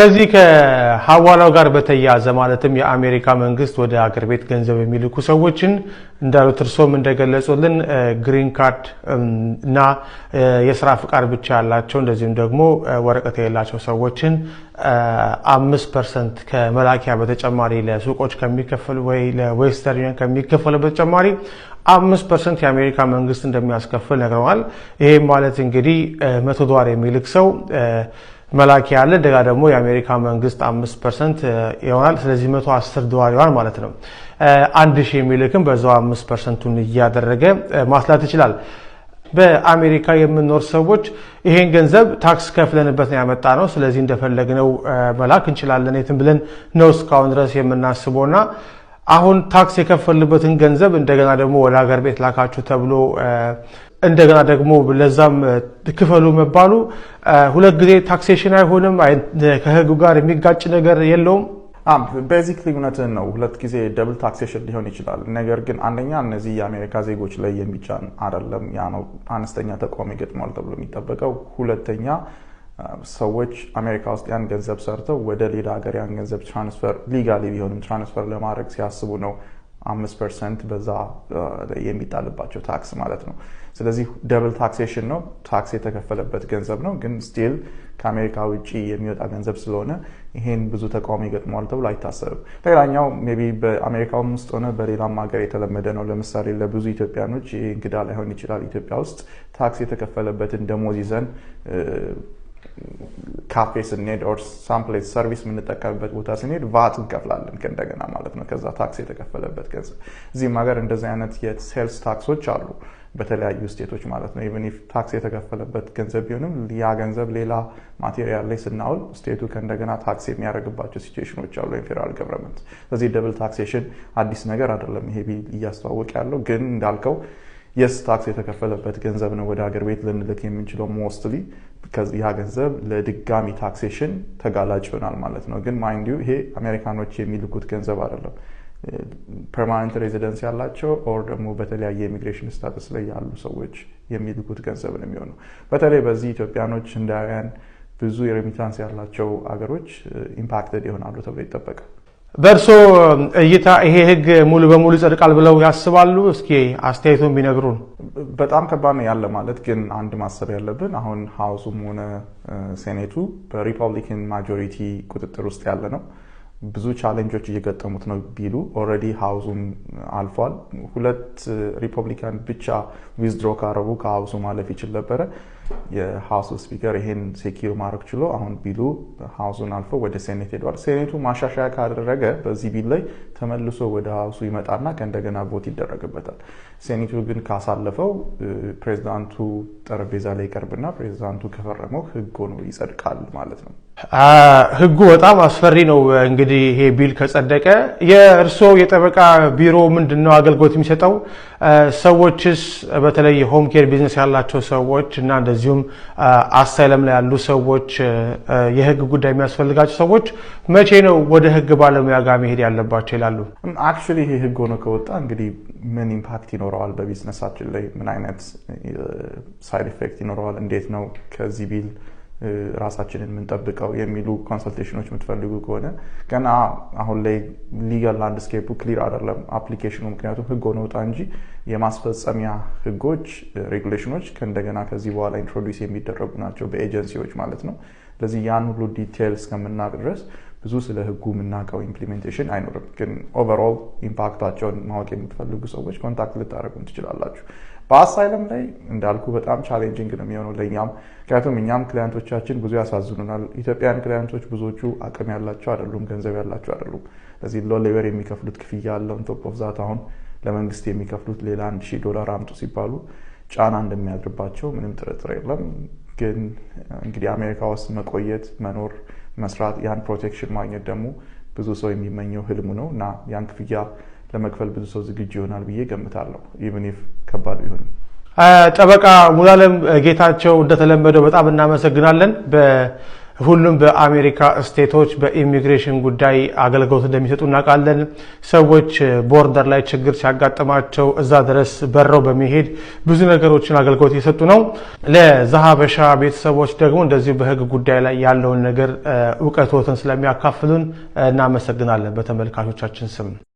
ከዚህ ከሐዋላው ጋር በተያያዘ ማለትም የአሜሪካ መንግስት ወደ ሀገር ቤት ገንዘብ የሚልኩ ሰዎችን እንዳሉት እርሶም እንደገለጹልን ግሪን ካርድ እና የሥራ ፍቃድ ብቻ ያላቸው እንደዚህም ደግሞ ወረቀት የሌላቸው ሰዎችን 5% ከመላኪያ በተጨማሪ ለሱቆች ከሚከፈሉ ወይ ለዌስተርን ዩኒየን ከሚከፈሉ በተጨማሪ 5% የአሜሪካ መንግስት እንደሚያስከፍል ነግረዋል። ይሄ ማለት እንግዲህ $100 የሚልክ ሰው መላኪያ ያለ ደጋ ደግሞ የአሜሪካ መንግስት 5% ይሆናል። ስለዚህ $110 ይሆናል ማለት ነው። 1000 የሚልክም በዛው 5%ን እያደረገ ማስላት ይችላል። በአሜሪካ የምንኖር ሰዎች ይሄን ገንዘብ ታክስ ከፍለንበት ነው ያመጣ ነው። ስለዚህ እንደፈለግነው መላክ እንችላለን የትም ብለን ነው እስካሁን ድረስ የምናስበውና አሁን ታክስ የከፈልበትን ገንዘብ እንደገና ደግሞ ወደ ሀገር ቤት ላካችሁ ተብሎ እንደገና ደግሞ ለዛም ክፈሉ መባሉ ሁለት ጊዜ ታክሴሽን አይሆንም? ከህጉ ጋር የሚጋጭ ነገር የለውም? ቤዚክሊ እውነትን ነው። ሁለት ጊዜ ደብል ታክሴሽን ሊሆን ይችላል። ነገር ግን አንደኛ እነዚህ የአሜሪካ ዜጎች ላይ የሚጫን አይደለም። ያ ነው አነስተኛ ተቃውሞ ይገጥማል ተብሎ የሚጠበቀው። ሁለተኛ ሰዎች አሜሪካ ውስጥ ያን ገንዘብ ሰርተው ወደ ሌላ ሀገር ያን ገንዘብ ትራንስፈር ሊጋሊ ቢሆንም ትራንስፈር ለማድረግ ሲያስቡ ነው 5% በዛ የሚጣልባቸው ታክስ ማለት ነው። ስለዚህ ደብል ታክሴሽን ነው። ታክስ የተከፈለበት ገንዘብ ነው፣ ግን ስቲል ከአሜሪካ ውጪ የሚወጣ ገንዘብ ስለሆነ ይሄን ብዙ ተቃውሞ ይገጥመዋል ተብሎ አይታሰብም። ሌላኛው ሜቢ በአሜሪካም ውስጥ ሆነ በሌላም ሀገር የተለመደ ነው። ለምሳሌ ለብዙ ኢትዮጵያኖች ይሄ እንግዳ ላይሆን ይችላል። ኢትዮጵያ ውስጥ ታክስ የተከፈለበትን ደሞዝ ይዘን ካፌ ስንሄድ ኦር ሳምፕሌስ ሰርቪስ የምንጠቀምበት ቦታ ስንሄድ ቫት እንከፍላለን እንደገና ማለት ነው። ከዛ ታክስ የተከፈለበት ገንዘብ እዚህም ሀገር እንደዚህ አይነት የሴልስ ታክሶች አሉ በተለያዩ ስቴቶች ማለት ነው። ኢቨን ኢፍ ታክስ የተከፈለበት ገንዘብ ቢሆንም ያ ገንዘብ ሌላ ማቴሪያል ላይ ስናውል ስቴቱ ከእንደገና ታክስ የሚያደርግባቸው ሲቹዌሽኖች አሉ የፌደራል ገቨርንመንት። ስለዚህ ደብል ታክሴሽን አዲስ ነገር አይደለም። ይሄ ቢል እያስተዋወቀ ያለው ግን እንዳልከው የስ ታክስ የተከፈለበት ገንዘብ ነው ወደ ሀገር ቤት ልንልክ የምንችለው ሞስትሊ ያ ገንዘብ ለድጋሚ ታክሴሽን ተጋላጭ ይሆናል ማለት ነው። ግን ማይንድ ዩ ይሄ አሜሪካኖች የሚልኩት ገንዘብ አይደለም። ፐርማነንት ሬዚደንስ ያላቸው ኦር ደግሞ በተለያየ ኢሚግሬሽን ስታተስ ላይ ያሉ ሰዎች የሚልኩት ገንዘብ ነው የሚሆነው። በተለይ በዚህ ኢትዮጵያኖች፣ ህንዳውያን ብዙ የሬሚታንስ ያላቸው አገሮች ኢምፓክትድ ይሆናሉ ተብሎ ይጠበቃል። በእርሶ እይታ ይሄ ህግ ሙሉ በሙሉ ይጸድቃል ብለው ያስባሉ? እስኪ አስተያየቱን ቢነግሩን። በጣም ከባድ ነው ያለ ማለት ግን አንድ ማሰብ ያለብን አሁን ሃውሱም ሆነ ሴኔቱ በሪፐብሊካን ማጆሪቲ ቁጥጥር ውስጥ ያለ ነው። ብዙ ቻሌንጆች እየገጠሙት ነው ቢሉ ኦልሬዲ ሃውሱም አልፏል። ሁለት ሪፐብሊካን ብቻ ዊዝድሮ ካረቡ ከሃውሱ ማለፍ ይችል ነበረ። የሃውስ ስፒከር ይሄን ሴኪዩር ማድረግ ችሎ አሁን ቢሉ ሃውሱን አልፎ ወደ ሴኔት ሄዷል። ሴኔቱ ማሻሻያ ካደረገ በዚህ ቢል ላይ ተመልሶ ወደ ሃውሱ ይመጣና ከእንደገና ቮት ይደረግበታል። ሴኔቱ ግን ካሳለፈው ፕሬዝዳንቱ ጠረጴዛ ላይ ይቀርብና ፕሬዝዳንቱ ከፈረመው ህግ ሆኖ ይጸድቃል ማለት ነው። ህጉ በጣም አስፈሪ ነው። እንግዲህ ይሄ ቢል ከጸደቀ የእርሶ የጠበቃ ቢሮ ምንድነው አገልግሎት የሚሰጠው? ሰዎችስ በተለይ ሆም ኬር ቢዝነስ ያላቸው ሰዎች እና እንደዚሁም አሳይለም ላይ ያሉ ሰዎች የህግ ጉዳይ የሚያስፈልጋቸው ሰዎች መቼ ነው ወደ ህግ ባለሙያ ጋር መሄድ ያለባቸው ይላሉ? አክቹሊ ይሄ ህግ ሆኖ ከወጣ እንግዲህ ምን ኢምፓክት ይኖረዋል በቢዝነሳችን ላይ? ምን አይነት ሳይድ ኢፌክት ይኖረዋል? እንዴት ነው ከዚህ ቢል ራሳችንን የምንጠብቀው የሚሉ ኮንሰልቴሽኖች የምትፈልጉ ከሆነ ገና አሁን ላይ ሊጋል ላንድስኬፑ ክሊር አይደለም አፕሊኬሽኑ። ምክንያቱም ህግ ሆኖ ወጣ እንጂ የማስፈጸሚያ ህጎች ሬጉሌሽኖች ከእንደገና ከዚህ በኋላ ኢንትሮዲውስ የሚደረጉ ናቸው በኤጀንሲዎች ማለት ነው። ስለዚህ ያን ሁሉ ዲቴል እስከምናውቅ ድረስ ብዙ ስለ ህጉ የምናውቀው ኢምፕሊሜንቴሽን አይኖርም። ግን ኦቨርኦል ኢምፓክታቸውን ማወቅ የምትፈልጉ ሰዎች ኮንታክት ልታደርጉን ትችላላችሁ። በአሳይለም ላይ እንዳልኩ በጣም ቻሌንጂንግ ነው የሚሆነው ለእኛም። ምክንያቱም እኛም ክላይንቶቻችን ብዙ ያሳዝኑናል። ኢትዮጵያን ክላይንቶች ብዙዎቹ አቅም ያላቸው አይደሉም፣ ገንዘብ ያላቸው አይደሉም። ለዚህ ሎሌቨር የሚከፍሉት ክፍያ አለው። ቶፕ ኦፍ ዛት አሁን ለመንግስት የሚከፍሉት ሌላ $1000 አምጡ ሲባሉ ጫና እንደሚያድርባቸው ምንም ጥርጥር የለም። ግን እንግዲህ አሜሪካ ውስጥ መቆየት፣ መኖር፣ መስራት፣ ያን ፕሮቴክሽን ማግኘት ደግሞ ብዙ ሰው የሚመኘው ህልሙ ነው እና ያን ክፍያ ለመክፈል ብዙ ሰው ዝግጁ ይሆናል ብዬ ገምታለሁ ኢቭን ኢፍ ከባድ ቢሆንም። ጠበቃ ሙሉዓለም ጌታቸው እንደተለመደው በጣም እናመሰግናለን። ሁሉም በአሜሪካ ስቴቶች በኢሚግሬሽን ጉዳይ አገልግሎት እንደሚሰጡ እናውቃለን። ሰዎች ቦርደር ላይ ችግር ሲያጋጥማቸው እዛ ድረስ በረው በመሄድ ብዙ ነገሮችን አገልግሎት እየሰጡ ነው። ለዛሀበሻ ቤተሰቦች ደግሞ እንደዚሁ በህግ ጉዳይ ላይ ያለውን ነገር እውቀቶትን ስለሚያካፍሉን እናመሰግናለን በተመልካቾቻችን ስም።